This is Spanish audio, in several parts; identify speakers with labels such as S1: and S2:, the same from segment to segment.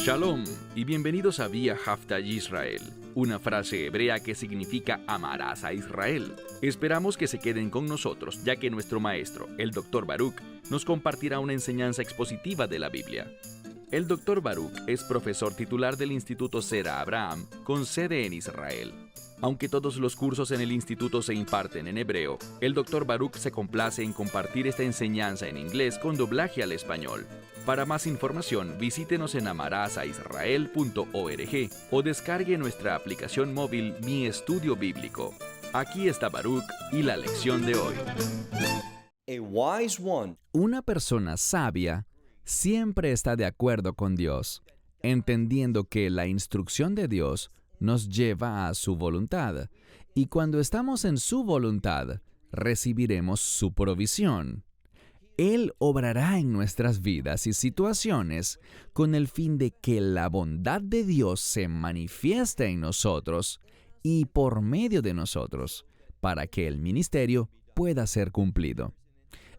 S1: Shalom y bienvenidos a Vía Hafta Yisrael, una frase hebrea que significa amarás a Israel. Esperamos que se queden con nosotros, ya que nuestro maestro, el Dr. Baruch, nos compartirá una enseñanza expositiva de la Biblia. El Dr. Baruch es profesor titular del Instituto Sera Abraham, con sede en Israel. Aunque todos los cursos en el instituto se imparten en hebreo, el Dr. Baruch se complace en compartir esta enseñanza en inglés con doblaje al español. Para más información, visítenos en amarasaisrael.org o descargue nuestra aplicación móvil Mi Estudio Bíblico. Aquí está Baruch y la lección de hoy.
S2: Una persona sabia siempre está de acuerdo con Dios, entendiendo que la instrucción de Dios nos lleva a su voluntad, y cuando estamos en su voluntad, recibiremos su provisión. Él obrará en nuestras vidas y situaciones con el fin de que la bondad de Dios se manifieste en nosotros y por medio de nosotros, para que el ministerio pueda ser cumplido.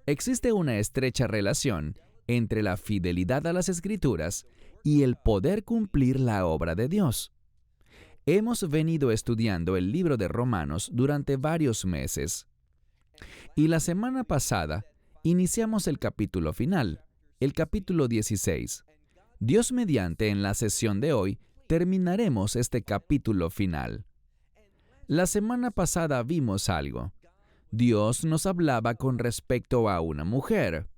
S2: Existe una estrecha relación entre la fidelidad a las Escrituras y el poder cumplir la obra de Dios. Hemos venido estudiando el libro de Romanos durante varios meses. Y la semana pasada iniciamos el capítulo final, el capítulo 16. Dios mediante, en la sesión de hoy, terminaremos este capítulo final. La semana pasada vimos algo. Dios nos hablaba con respecto a una mujer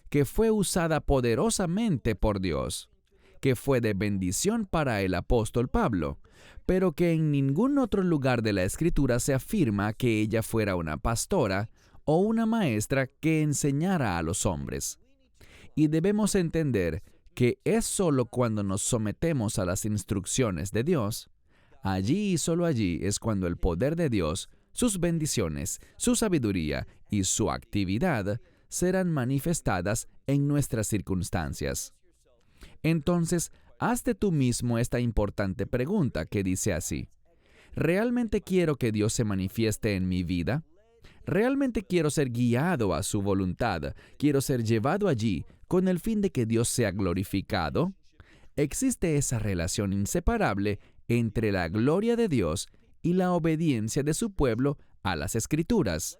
S2: que fue usada poderosamente por Dios, que fue de bendición para el apóstol Pablo, pero que en ningún otro lugar de la Escritura se afirma que ella fuera una pastora o una maestra que enseñara a los hombres. Y debemos entender que es solo cuando nos sometemos a las instrucciones de Dios, allí y solo allí es cuando el poder de Dios, sus bendiciones, su sabiduría y su actividad serán manifestadas en nuestras circunstancias. Entonces, hazte tú mismo esta importante pregunta que dice así: ¿realmente quiero que Dios se manifieste en mi vida? ¿Realmente quiero ser guiado a su voluntad? ¿Quiero ser llevado allí con el fin de que Dios sea glorificado? Existe esa relación inseparable entre la gloria de Dios y la obediencia de su pueblo a las Escrituras.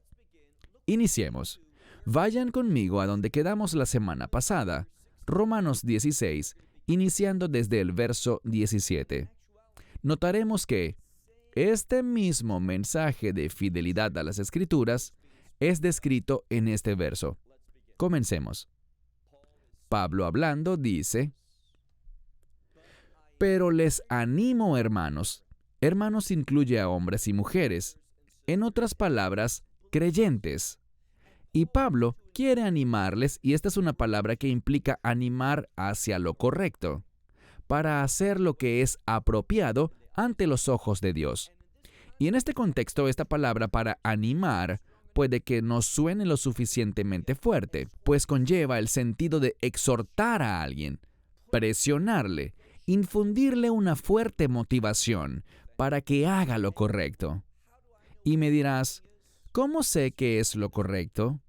S2: Iniciemos. Vayan conmigo a donde quedamos la semana pasada, Romanos 16, iniciando desde el verso 17. Notaremos que este mismo mensaje de fidelidad a las Escrituras es descrito en este verso. Comencemos. Pablo hablando dice: pero les animo, hermanos. Hermanos incluye a hombres y mujeres. En otras palabras, creyentes. Y Pablo quiere animarles, y esta es una palabra que implica animar hacia lo correcto, para hacer lo que es apropiado ante los ojos de Dios. Y en este contexto, esta palabra para animar puede que no suene lo suficientemente fuerte, pues conlleva el sentido de exhortar a alguien, presionarle, infundirle una fuerte motivación para que haga lo correcto. Y me dirás, ¿cómo sé qué es lo correcto?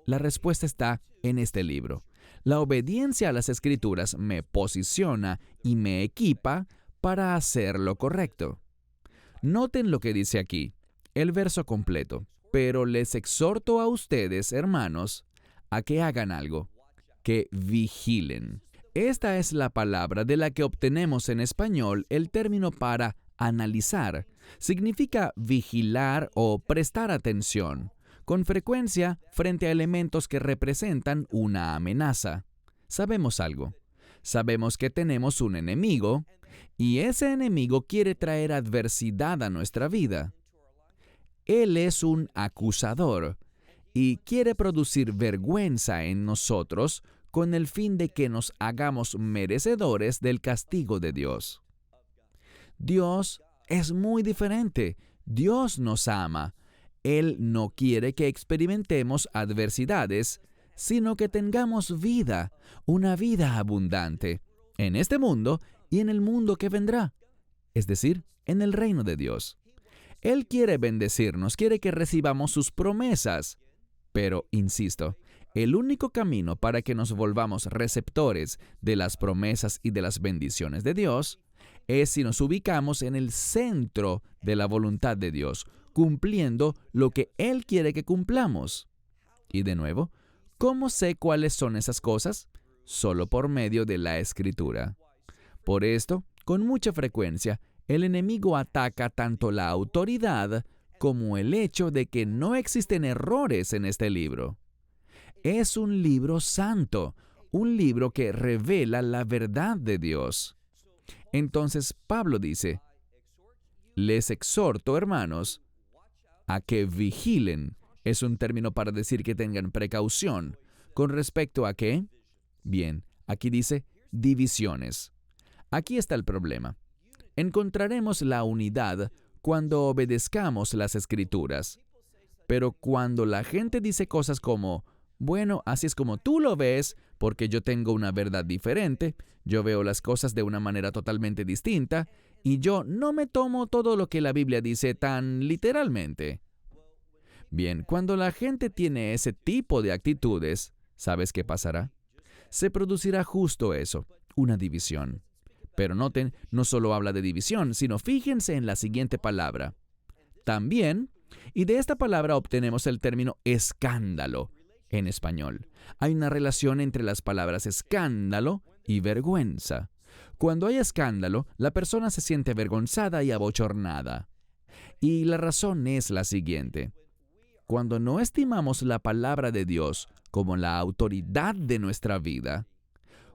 S2: La respuesta está en este libro. La obediencia a las Escrituras me posiciona y me equipa para hacer lo correcto. Noten lo que dice aquí, el verso completo. Pero les exhorto a ustedes, hermanos, a que hagan algo, que vigilen. Esta es la palabra de la que obtenemos en español el término para analizar. Significa vigilar o prestar atención, con frecuencia frente a elementos que representan una amenaza. Sabemos algo. Sabemos que tenemos un enemigo, y ese enemigo quiere traer adversidad a nuestra vida. Él es un acusador y quiere producir vergüenza en nosotros con el fin de que nos hagamos merecedores del castigo de Dios. Dios es muy diferente. Dios nos ama. Él no quiere que experimentemos adversidades, sino que tengamos vida, una vida abundante, en este mundo y en el mundo que vendrá, es decir, en el reino de Dios. Él quiere bendecirnos, quiere que recibamos sus promesas, pero, insisto, El único camino para que nos volvamos receptores de las promesas y de las bendiciones de Dios es si nos ubicamos en el centro de la voluntad de Dios, cumpliendo lo que Él quiere que cumplamos. Y de nuevo, ¿cómo sé cuáles son esas cosas? Solo por medio de la Escritura. Por esto, con mucha frecuencia, el enemigo ataca tanto la autoridad como el hecho de que no existen errores en este libro. Es un libro santo, un libro que revela la verdad de Dios. Entonces Pablo dice, les exhorto, hermanos, a que vigilen. Es un término para decir que tengan precaución. ¿Con respecto a qué? Bien, aquí dice divisiones. Aquí está el problema. Encontraremos la unidad cuando obedezcamos las Escrituras. Pero cuando la gente dice cosas como, bueno, así es como tú lo ves, porque yo tengo una verdad diferente, yo veo las cosas de una manera totalmente distinta, y yo no me tomo todo lo que la Biblia dice tan literalmente. Bien, cuando la gente tiene ese tipo de actitudes, ¿sabes qué pasará? Se producirá justo eso, una división. Pero noten, no solo habla de división, sino fíjense en la siguiente palabra. También, y de esta palabra obtenemos el término escándalo en español. Hay una relación entre las palabras escándalo y vergüenza. Cuando hay escándalo, la persona se siente avergonzada y abochornada. Y la razón es la siguiente. Cuando no estimamos la palabra de Dios como la autoridad de nuestra vida,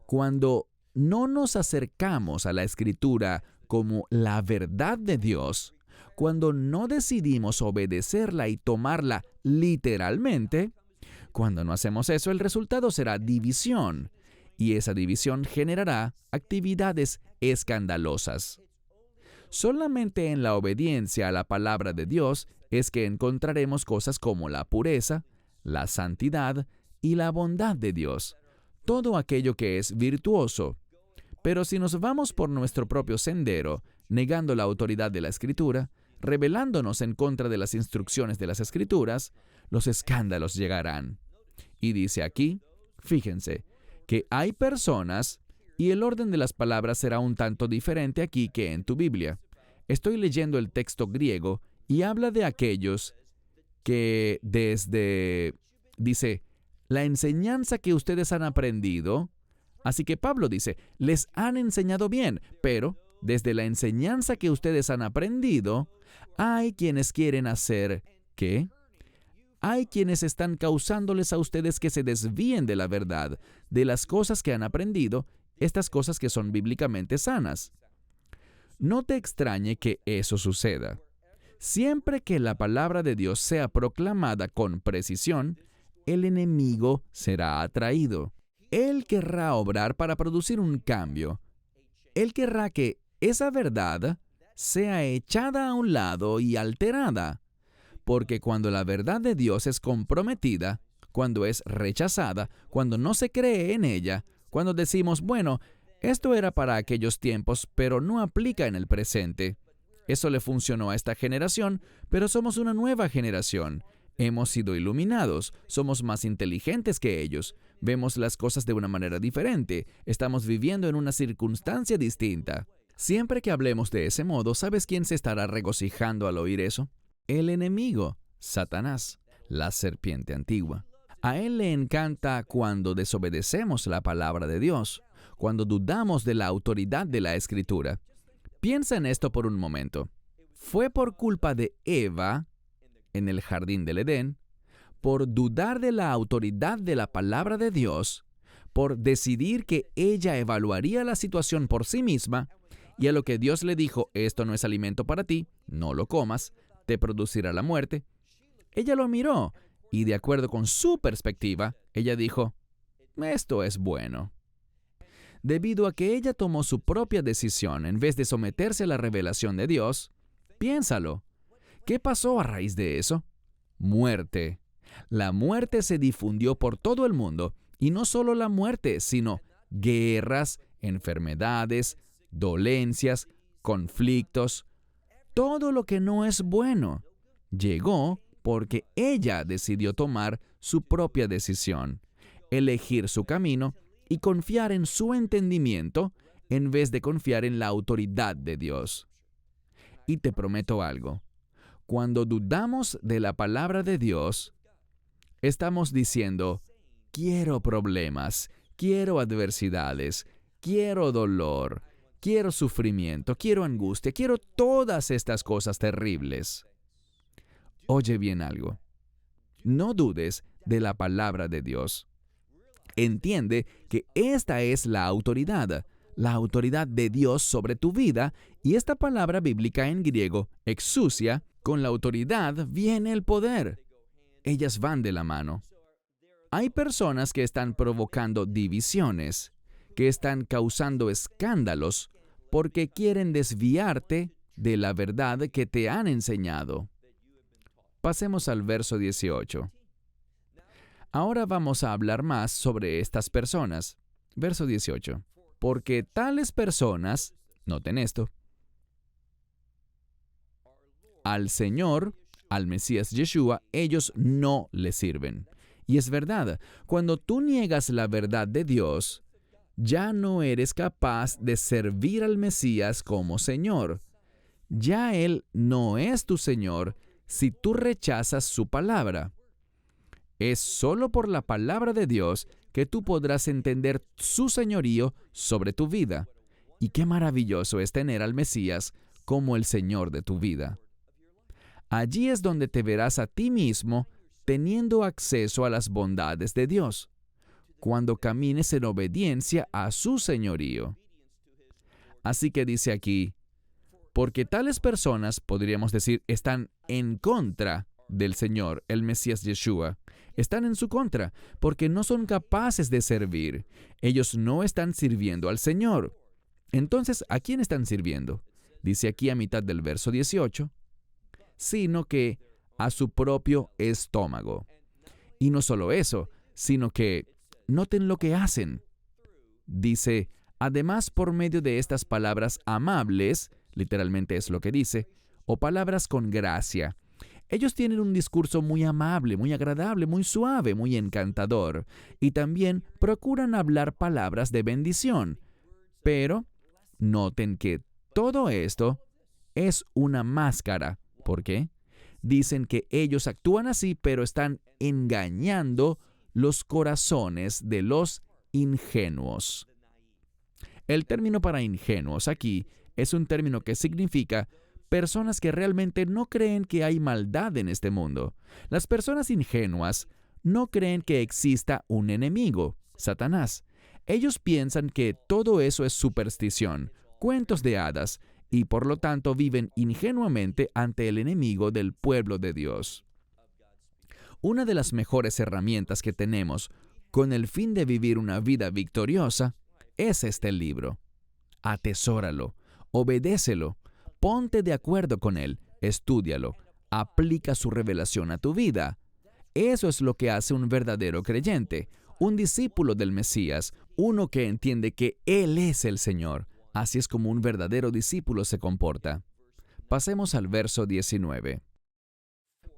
S2: cuando no nos acercamos a la Escritura como la verdad de Dios, cuando no decidimos obedecerla y tomarla literalmente, cuando no hacemos eso, el resultado será división, y esa división generará actividades escandalosas. Solamente en la obediencia a la palabra de Dios es que encontraremos cosas como la pureza, la santidad y la bondad de Dios, todo aquello que es virtuoso. Pero si nos vamos por nuestro propio sendero, negando la autoridad de la Escritura, rebelándonos en contra de las instrucciones de las Escrituras, los escándalos llegarán. Y dice aquí, fíjense, que hay personas, y el orden de las palabras será un tanto diferente aquí que en tu Biblia. Estoy leyendo el texto griego y habla de aquellos que dice, la enseñanza que ustedes han aprendido. Así que Pablo dice, les han enseñado bien, pero desde la enseñanza que ustedes han aprendido, hay quienes quieren hacer, ¿qué? Hay quienes están causándoles a ustedes que se desvíen de la verdad, de las cosas que han aprendido, estas cosas que son bíblicamente sanas. No te extrañe que eso suceda. Siempre que la palabra de Dios sea proclamada con precisión, el enemigo será atraído. Él querrá obrar para producir un cambio. Él querrá que esa verdad sea echada a un lado y alterada. Porque cuando la verdad de Dios es comprometida, cuando es rechazada, cuando no se cree en ella, cuando decimos, bueno, esto era para aquellos tiempos, pero no aplica en el presente. Eso le funcionó a esta generación, pero somos una nueva generación. Hemos sido iluminados, somos más inteligentes que ellos, vemos las cosas de una manera diferente, estamos viviendo en una circunstancia distinta. Siempre que hablemos de ese modo, ¿sabes quién se estará regocijando al oír eso? El enemigo, Satanás, la serpiente antigua. A él le encanta cuando desobedecemos la palabra de Dios, cuando dudamos de la autoridad de la Escritura. Piensa en esto por un momento. Fue por culpa de Eva, en el jardín del Edén, por dudar de la autoridad de la palabra de Dios, por decidir que ella evaluaría la situación por sí misma, y a lo que Dios le dijo, esto no es alimento para ti, no lo comas, te producirá la muerte. Ella lo miró, y de acuerdo con su perspectiva, ella dijo, esto es bueno. Debido a que ella tomó su propia decisión en vez de someterse a la revelación de Dios, piénsalo. ¿Qué pasó a raíz de eso? Muerte. La muerte se difundió por todo el mundo, y no solo la muerte, sino guerras, enfermedades, dolencias, conflictos. Todo lo que no es bueno llegó porque ella decidió tomar su propia decisión. elegir su camino y confiar en su entendimiento en vez de confiar en la autoridad de Dios. Y te prometo algo. Cuando dudamos de la palabra de Dios, estamos diciendo, quiero problemas, quiero adversidades, quiero dolor, quiero sufrimiento, quiero angustia, quiero todas estas cosas terribles. Oye bien algo. No dudes de la palabra de Dios. Entiende que esta es la autoridad de Dios sobre tu vida, y esta palabra bíblica en griego, exousia, con la autoridad viene el poder. Ellas van de la mano. Hay personas que están provocando divisiones, que están causando escándalos, porque quieren desviarte de la verdad que te han enseñado. Pasemos al verso 18. Ahora vamos a hablar más sobre estas personas. Verso 18. Porque tales personas, noten esto, al Señor, al Mesías Yeshua, ellos no le sirven. Y es verdad, cuando tú niegas la verdad de Dios, ya no eres capaz de servir al Mesías como Señor. Ya Él no es tu Señor si tú rechazas su palabra. Es solo por la palabra de Dios que tú podrás entender su señorío sobre tu vida. Y qué maravilloso es tener al Mesías como el Señor de tu vida. Allí es donde te verás a ti mismo teniendo acceso a las bondades de Dios, cuando camines en obediencia a su señorío. Así que dice aquí, porque tales personas, podríamos decir, están en contra del Señor, el Mesías Yeshua. Están en su contra, porque no son capaces de servir. Ellos no están sirviendo al Señor. Entonces, ¿a quién están sirviendo? Dice aquí a mitad del verso 18, sino que a su propio estómago. Y no solo eso, sino que noten lo que hacen. Dice, además por medio de estas palabras amables, literalmente es lo que dice, o palabras con gracia. Ellos tienen un discurso muy amable, muy agradable, muy suave, muy encantador, y también procuran hablar palabras de bendición. Pero noten que todo esto es una máscara. ¿Por qué? Dicen que ellos actúan así, pero están engañando los corazones de los ingenuos. El término para ingenuos aquí es un término que significa personas que realmente no creen que hay maldad en este mundo. Las personas ingenuas no creen que exista un enemigo, Satanás. Ellos piensan que todo eso es superstición, cuentos de hadas, y por lo tanto viven ingenuamente ante el enemigo del pueblo de Dios. Una de las mejores herramientas que tenemos con el fin de vivir una vida victoriosa es este libro. Atesóralo, obedécelo, ponte de acuerdo con él, estúdialo, aplica su revelación a tu vida. Eso es lo que hace un verdadero creyente, un discípulo del Mesías, uno que entiende que Él es el Señor. Así es como un verdadero discípulo se comporta. Pasemos al verso 19.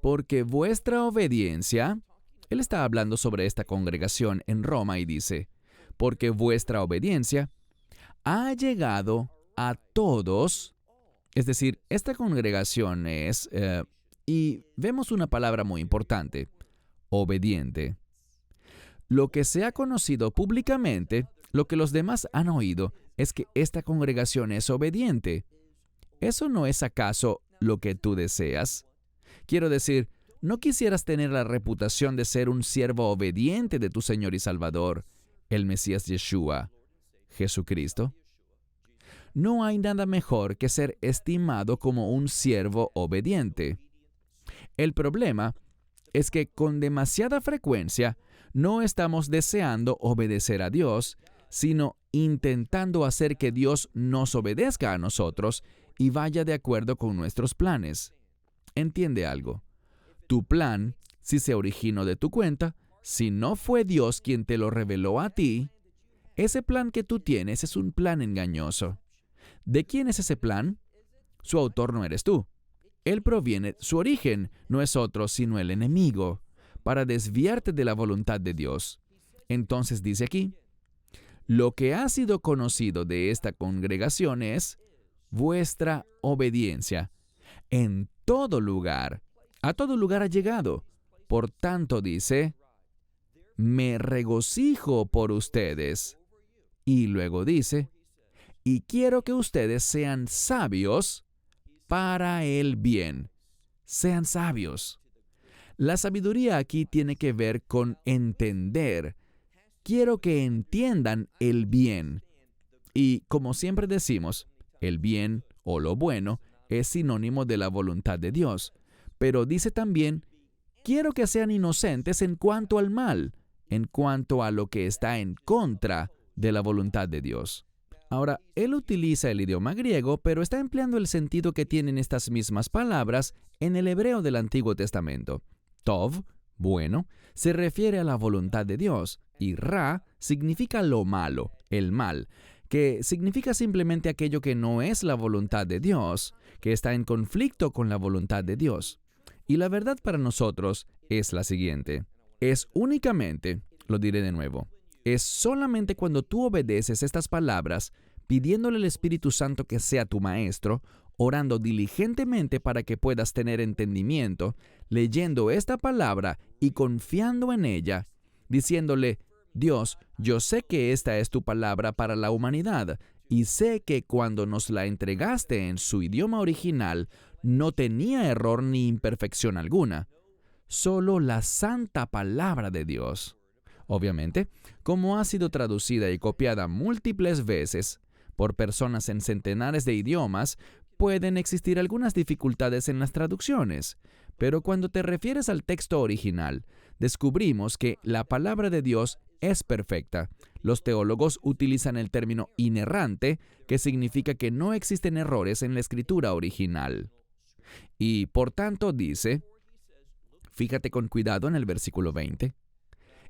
S2: Porque vuestra obediencia, él está hablando sobre esta congregación en Roma y dice, porque vuestra obediencia ha llegado a todos, es decir, esta congregación es, y vemos una palabra muy importante, obediente. Lo que se ha conocido públicamente, lo que los demás han oído, es que esta congregación es obediente. ¿Eso no es acaso lo que tú deseas? Quiero decir, ¿no quisieras tener la reputación de ser un siervo obediente de tu Señor y Salvador, el Mesías Yeshua, Jesucristo? No hay nada mejor que ser estimado como un siervo obediente. El problema es que con demasiada frecuencia no estamos deseando obedecer a Dios, sino intentando hacer que Dios nos obedezca a nosotros y vaya de acuerdo con nuestros planes. Entiende algo. Tu plan, si se originó de tu cuenta, si no fue Dios quien te lo reveló a ti, ese plan que tú tienes es un plan engañoso. ¿De quién es ese plan? Su autor no eres tú. Él proviene, su origen no es otro sino el enemigo, para desviarte de la voluntad de Dios. Entonces dice aquí, lo que ha sido conocido de esta congregación es vuestra obediencia en todo lugar. A todo lugar ha llegado. Por tanto, dice, me regocijo por ustedes. Y luego dice, y quiero que ustedes sean sabios para el bien. Sean sabios. La sabiduría aquí tiene que ver con entender. Quiero que entiendan el bien. Y como siempre decimos, el bien o lo bueno es sinónimo de la voluntad de Dios. Pero dice también, quiero que sean inocentes en cuanto al mal, en cuanto a lo que está en contra de la voluntad de Dios. Ahora, él utiliza el idioma griego, pero está empleando el sentido que tienen estas mismas palabras en el hebreo del Antiguo Testamento. Tov, bueno, se refiere a la voluntad de Dios, y Ra significa lo malo, el mal, que significa simplemente aquello que no es la voluntad de Dios, que está en conflicto con la voluntad de Dios. Y la verdad para nosotros es la siguiente. Es únicamente, lo diré de nuevo, es solamente cuando tú obedeces estas palabras, pidiéndole al Espíritu Santo que sea tu maestro, orando diligentemente para que puedas tener entendimiento, leyendo esta palabra y confiando en ella, diciéndole, Dios, yo sé que esta es tu palabra para la humanidad, y sé que cuando nos la entregaste en su idioma original, no tenía error ni imperfección alguna. Solo la santa palabra de Dios. Obviamente, como ha sido traducida y copiada múltiples veces por personas en centenares de idiomas, pueden existir algunas dificultades en las traducciones. Pero cuando te refieres al texto original, descubrimos que la palabra de Dios es perfecta. Los teólogos utilizan el término inerrante, que significa que no existen errores en la escritura original. Y por tanto dice, fíjate con cuidado en el versículo 20.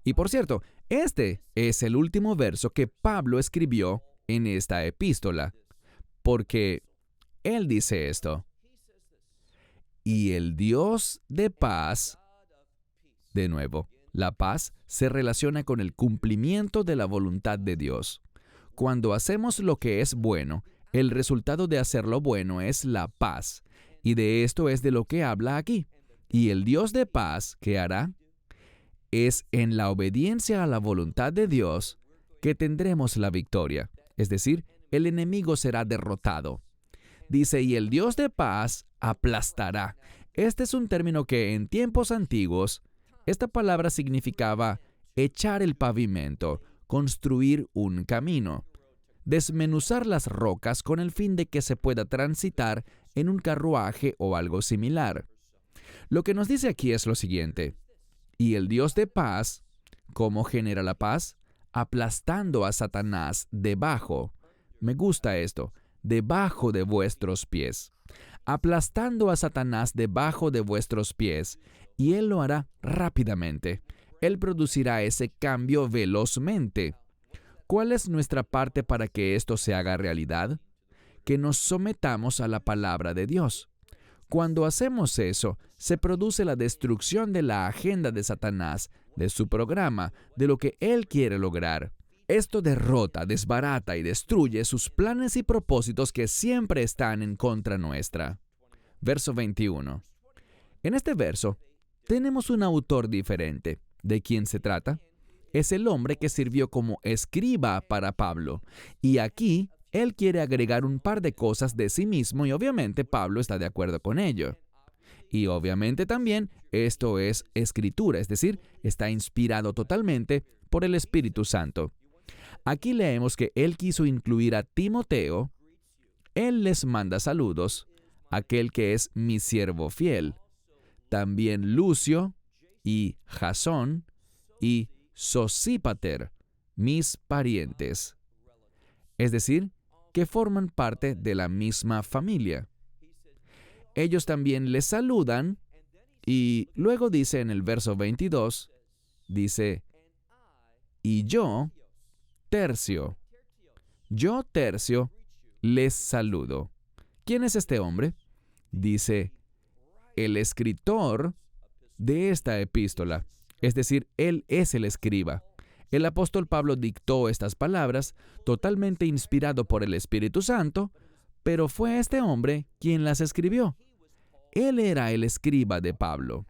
S2: Y por cierto, este es el último verso que Pablo escribió en esta epístola, porque él dice esto. Y el Dios de paz, de nuevo, la paz se relaciona con el cumplimiento de la voluntad de Dios. Cuando hacemos lo que es bueno, el resultado de hacer lo bueno es la paz. Y de esto es de lo que habla aquí. Y el Dios de paz, ¿qué hará? Es en la obediencia a la voluntad de Dios que tendremos la victoria. Es decir, el enemigo será derrotado. Dice, y el Dios de paz aplastará. Este es un término que en tiempos antiguos, esta palabra significaba echar el pavimento, construir un camino, desmenuzar las rocas con el fin de que se pueda transitar en un carruaje o algo similar. Lo que nos dice aquí es lo siguiente. Y el Dios de paz, ¿cómo genera la paz? Aplastando a Satanás debajo. Me gusta esto. Debajo de vuestros pies. Aplastando a Satanás debajo de vuestros pies. Y Él lo hará rápidamente. Él producirá ese cambio velozmente. ¿Cuál es nuestra parte para que esto se haga realidad? Que nos sometamos a la palabra de Dios. Cuando hacemos eso, se produce la destrucción de la agenda de Satanás, de su programa, de lo que él quiere lograr. Esto derrota, desbarata y destruye sus planes y propósitos que siempre están en contra nuestra. Verso 21. En este verso, tenemos un autor diferente. ¿De quién se trata? Es el hombre que sirvió como escriba para Pablo. Y aquí, él quiere agregar un par de cosas de sí mismo y obviamente Pablo está de acuerdo con ello. Y obviamente también esto es escritura, es decir, está inspirado totalmente por el Espíritu Santo. Aquí leemos que él quiso incluir a Timoteo. Él les manda saludos, aquel que es mi siervo fiel. También Lucio y Jasón y Sosípater, mis parientes. Es decir, que forman parte de la misma familia. Ellos también les saludan y luego dice en el verso 22, dice, y yo, Tercio, les saludo. ¿Quién es este hombre? Dice, el escritor de esta epístola, es decir, él es el escriba. El apóstol Pablo dictó estas palabras, totalmente inspirado por el Espíritu Santo, pero fue este hombre quien las escribió. Él era el escriba de Pablo.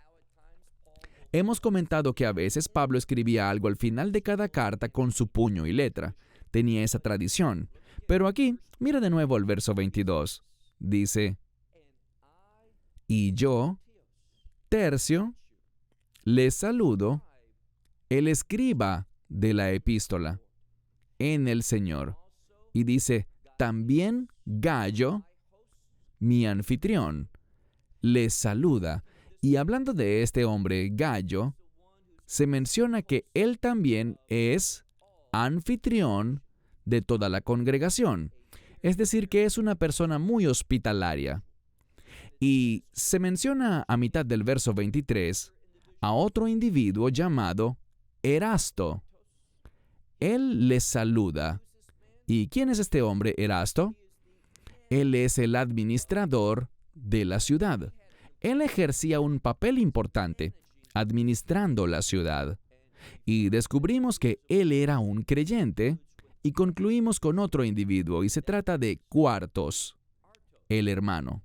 S2: Hemos comentado que a veces Pablo escribía algo al final de cada carta con su puño y letra. Tenía esa tradición. Pero aquí, mira de nuevo el verso 22. Dice, y yo, Tercio, les saludo, el escriba de la epístola, en el Señor. Y dice, también Gayo, mi anfitrión, les saluda. Y hablando de este hombre, Gayo, se menciona que él también es anfitrión de toda la congregación. Es decir, que es una persona muy hospitalaria. Y se menciona a mitad del verso 23 a otro individuo llamado Erasto. Él les saluda. ¿Y quién es este hombre, Erasto? Él es el administrador de la ciudad. Él ejercía un papel importante, administrando la ciudad. Y descubrimos que él era un creyente, y concluimos con otro individuo, y se trata de Cuartos, el hermano.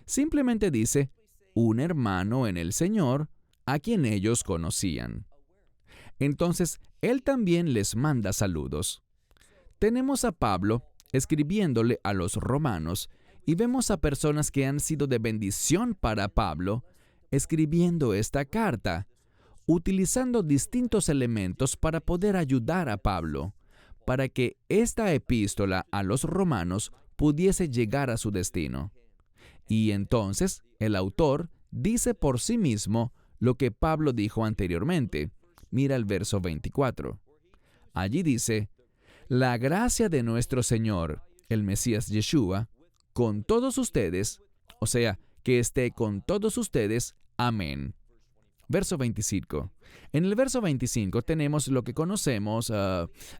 S2: Simplemente dice, un hermano en el Señor, a quien ellos conocían. Entonces, él también les manda saludos. Tenemos a Pablo escribiéndole a los romanos, y vemos a personas que han sido de bendición para Pablo, escribiendo esta carta, utilizando distintos elementos para poder ayudar a Pablo, para que esta epístola a los romanos pudiese llegar a su destino. Y entonces, el autor dice por sí mismo lo que Pablo dijo anteriormente. Mira el verso 24. Allí dice, la gracia de nuestro Señor, el Mesías Yeshua, con todos ustedes, o sea, que esté con todos ustedes. Amén. Verso 25. En el verso 25 tenemos lo que conocemos,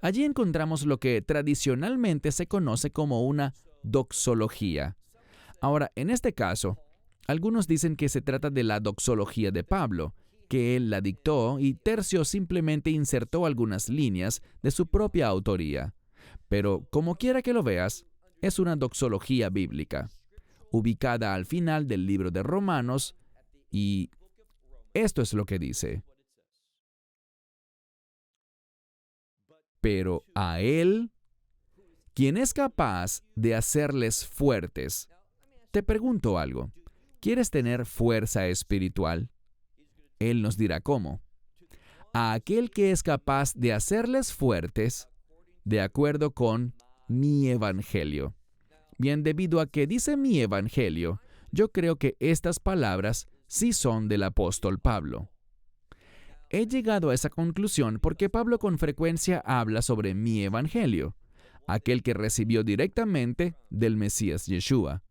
S2: allí encontramos lo que tradicionalmente se conoce como una doxología. Ahora, en este caso, algunos dicen que se trata de la doxología de Pablo, que él la dictó y Tercio simplemente insertó algunas líneas de su propia autoría. Pero, como quiera que lo veas, es una doxología bíblica, ubicada al final del libro de Romanos, y esto es lo que dice. Pero a Él, quien es capaz de hacerles fuertes. Te pregunto algo, ¿quieres tener fuerza espiritual? Él nos dirá cómo. A aquel que es capaz de hacerles fuertes, de acuerdo con mi evangelio. Bien, debido a que dice mi evangelio, yo creo que estas palabras sí son del apóstol Pablo. He llegado a esa conclusión porque Pablo con frecuencia habla sobre mi evangelio, aquel que recibió directamente del Mesías Yeshua.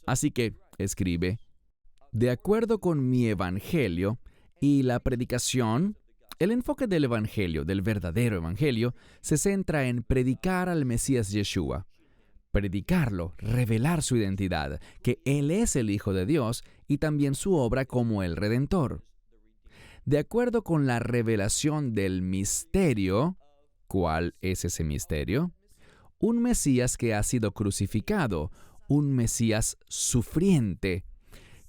S2: Así que escribe, de acuerdo con mi evangelio y la predicación, el enfoque del evangelio, del verdadero evangelio, se centra en predicar al Mesías Yeshua. Predicarlo, revelar su identidad, que Él es el Hijo de Dios y también su obra como el Redentor. De acuerdo con la revelación del misterio, ¿cuál es ese misterio? Un Mesías que ha sido crucificado, un Mesías sufriente,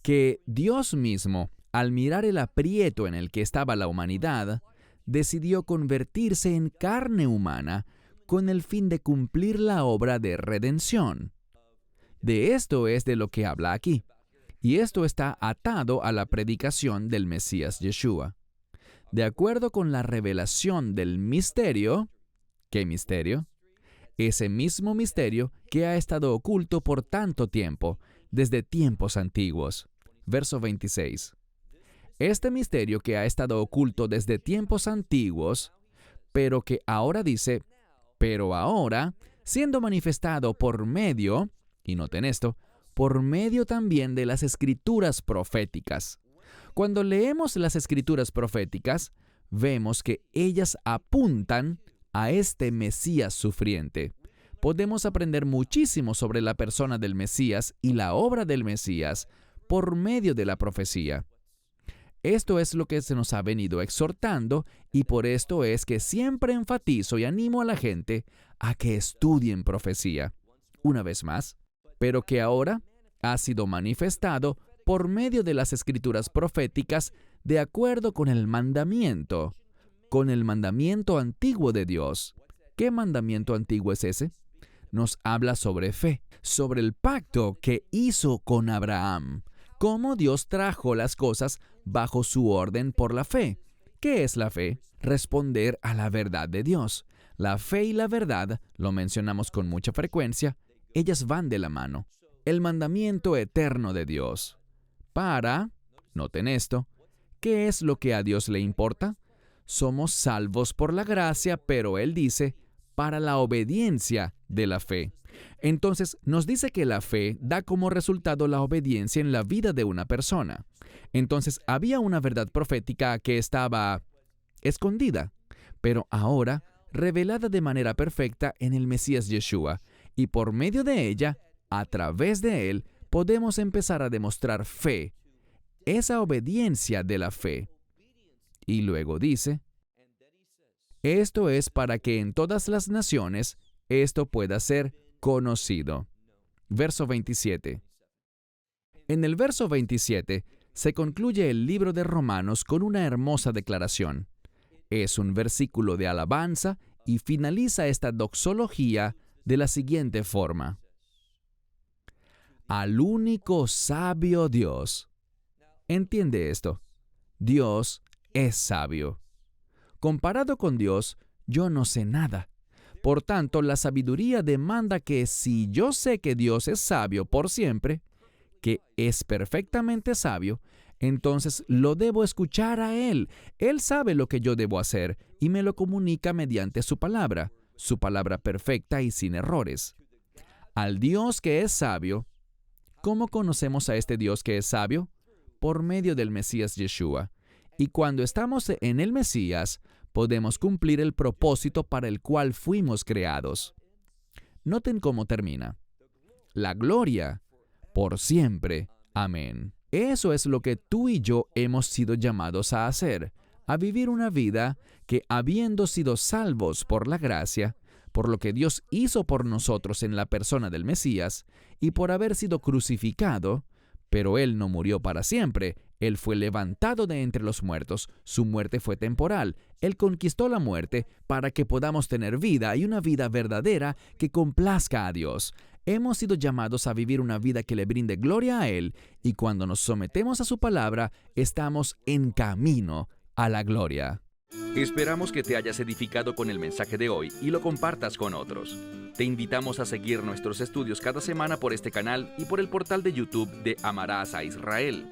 S2: que Dios mismo, al mirar el aprieto en el que estaba la humanidad, decidió convertirse en carne humana con el fin de cumplir la obra de redención. De esto es de lo que habla aquí, y esto está atado a la predicación del Mesías Yeshua. De acuerdo con la revelación del misterio, ¿qué misterio? Ese mismo misterio que ha estado oculto por tanto tiempo, desde tiempos antiguos. Verso 26. Este misterio que ha estado oculto desde tiempos antiguos, pero que ahora dice, pero ahora, siendo manifestado por medio, y noten esto, por medio también de las escrituras proféticas. Cuando leemos las escrituras proféticas, vemos que ellas apuntan a este Mesías sufriente. Podemos aprender muchísimo sobre la persona del Mesías y la obra del Mesías por medio de la profecía. Esto es lo que se nos ha venido exhortando y por esto es que siempre enfatizo y animo a la gente a que estudien profecía. Una vez más, pero que ahora ha sido manifestado por medio de las escrituras proféticas de acuerdo con el mandamiento antiguo de Dios. ¿Qué mandamiento antiguo es ese? Nos habla sobre fe, sobre el pacto que hizo con Abraham, cómo Dios trajo las cosas bajo su orden por la fe. ¿Qué es la fe? Responder a la verdad de Dios. La fe y la verdad, lo mencionamos con mucha frecuencia, ellas van de la mano. El mandamiento eterno de Dios. Noten esto, ¿qué es lo que a Dios le importa? Somos salvos por la gracia, pero Él dice, para la obediencia de la fe. Entonces, nos dice que la fe da como resultado la obediencia en la vida de una persona. Entonces, había una verdad profética que estaba escondida, pero ahora revelada de manera perfecta en el Mesías Yeshua, y por medio de ella, a través de Él, podemos empezar a demostrar fe, esa obediencia de la fe. Y luego dice, esto es para que en todas las naciones esto pueda ser conocido. Verso 27. En el verso 27 se concluye el libro de Romanos con una hermosa declaración. Es un versículo de alabanza y finaliza esta doxología de la siguiente forma. Al único sabio Dios. ¿Entiende esto? Dios es sabio. Comparado con Dios, yo no sé nada. Por tanto, la sabiduría demanda que si yo sé que Dios es sabio por siempre, que es perfectamente sabio, entonces lo debo escuchar a Él. Él sabe lo que yo debo hacer y me lo comunica mediante su palabra perfecta y sin errores. Al Dios que es sabio, ¿cómo conocemos a este Dios que es sabio? Por medio del Mesías Yeshua. Y cuando estamos en el Mesías, podemos cumplir el propósito para el cual fuimos creados. Noten cómo termina. La gloria, por siempre. Amén. Eso es lo que tú y yo hemos sido llamados a hacer, a vivir una vida que, habiendo sido salvos por la gracia, por lo que Dios hizo por nosotros en la persona del Mesías, y por haber sido crucificado, pero Él no murió para siempre, Él fue levantado de entre los muertos, su muerte fue temporal, Él conquistó la muerte para que podamos tener vida y una vida verdadera que complazca a Dios. Hemos sido llamados a vivir una vida que le brinde gloria a Él, y cuando nos sometemos a su palabra, estamos en camino a la gloria.
S1: Esperamos que te hayas edificado con el mensaje de hoy y lo compartas con otros. Te invitamos a seguir nuestros estudios cada semana por este canal y por el portal de YouTube de Amarás a Israel.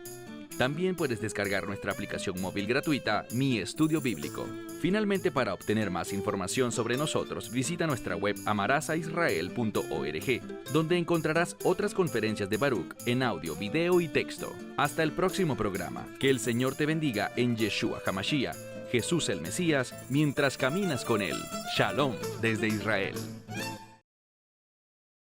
S1: También puedes descargar nuestra aplicación móvil gratuita, Mi Estudio Bíblico. Finalmente, para obtener más información sobre nosotros, visita nuestra web amarasaisrael.org, donde encontrarás otras conferencias de Baruch en audio, video y texto. Hasta el próximo programa. Que el Señor te bendiga en Yeshua HaMashiach, Jesús el Mesías, mientras caminas con Él. Shalom desde Israel.